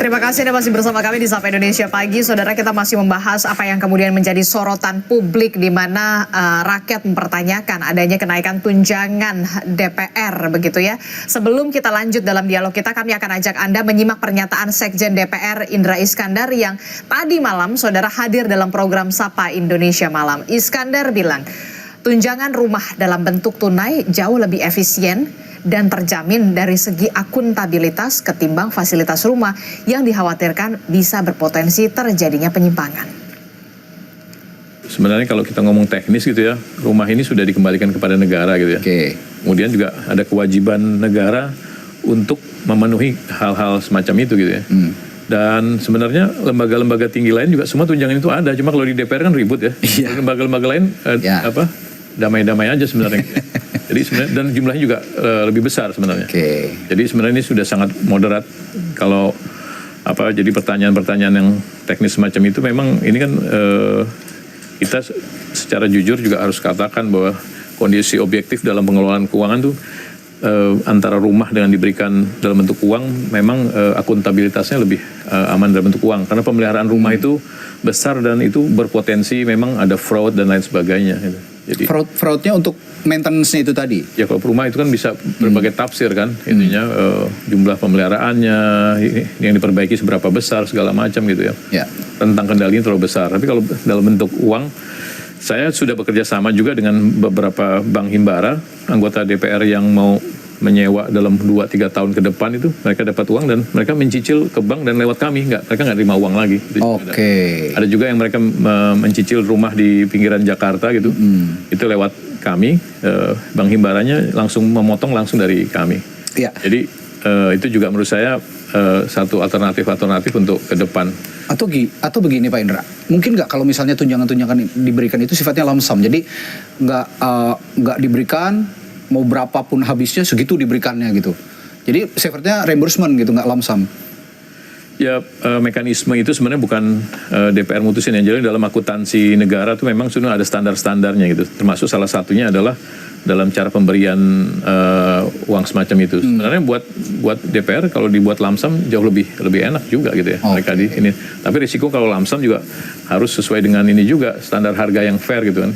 terima kasih Anda masih bersama kami di Sapa Indonesia Pagi. Saudara, kita masih membahas apa yang kemudian menjadi sorotan publik di mana rakyat mempertanyakan adanya kenaikan tunjangan DPR begitu ya. Sebelum kita lanjut dalam dialog kita, kami akan ajak Anda menyimak pernyataan Sekjen DPR Indra Iskandar yang tadi malam saudara hadir dalam program Sapa Indonesia Malam. Iskandar bilang, tunjangan rumah dalam bentuk tunai jauh lebih efisien dan terjamin dari segi akuntabilitas ketimbang fasilitas rumah yang dikhawatirkan bisa berpotensi terjadinya penyimpangan. Sebenarnya kalau kita ngomong teknis gitu ya, rumah ini sudah dikembalikan kepada negara gitu ya. Kemudian juga ada kewajiban negara untuk memenuhi hal-hal semacam itu gitu ya. Dan sebenarnya lembaga-lembaga tinggi lain juga semua tunjangan itu ada. Cuma kalau di DPR kan ribut ya. Lembaga-lembaga lain damai-damai aja sebenarnya. Jadi sebenarnya, dan jumlahnya juga lebih besar sebenarnya. Jadi sebenarnya ini sudah sangat moderat. Kalau jadi pertanyaan-pertanyaan yang teknis semacam itu memang ini kan kita secara jujur juga harus katakan bahwa kondisi objektif dalam pengelolaan keuangan tuh antara rumah dengan diberikan dalam bentuk uang memang akuntabilitasnya lebih aman dalam bentuk uang, karena pemeliharaan rumah itu besar dan itu berpotensi memang ada fraud dan lain sebagainya gitu. Jadi fraudnya untuk maintenance-nya itu tadi? Ya kalau rumah itu kan bisa berbagai tafsir kan, intinya jumlah pemeliharaannya, yang diperbaiki seberapa besar segala macam gitu ya. Tentang kendalinya terlalu besar. Tapi kalau dalam bentuk uang, saya sudah bekerja sama juga dengan beberapa bank himbara, anggota DPR yang mau menyewa dalam 2-3 tahun ke depan itu, mereka dapat uang dan mereka mencicil ke bank dan lewat kami, mereka nggak terima uang lagi. Ada juga yang mereka mencicil rumah di pinggiran Jakarta gitu, itu lewat kami, bank himbaranya langsung memotong langsung dari kami. Jadi itu juga menurut saya satu alternatif untuk ke depan. Atau begini Pak Indra, mungkin nggak kalau misalnya tunjangan-tunjangan diberikan itu sifatnya lump sum, jadi nggak diberikan mau berapapun habisnya segitu diberikannya gitu. Jadi sifatnya reimbursement gitu, nggak lump sum. Ya mekanisme itu sebenarnya bukan DPR mutusin, yang jadi dalam akuntansi negara tuh memang sudah ada standar-standarnya gitu. Termasuk salah satunya adalah dalam cara pemberian uang semacam itu. Sebenarnya buat DPR kalau dibuat lump sum jauh lebih enak juga gitu ya. Mereka di ini. Tapi risiko kalau lump sum juga harus sesuai dengan ini juga, standar harga yang fair gitu kan.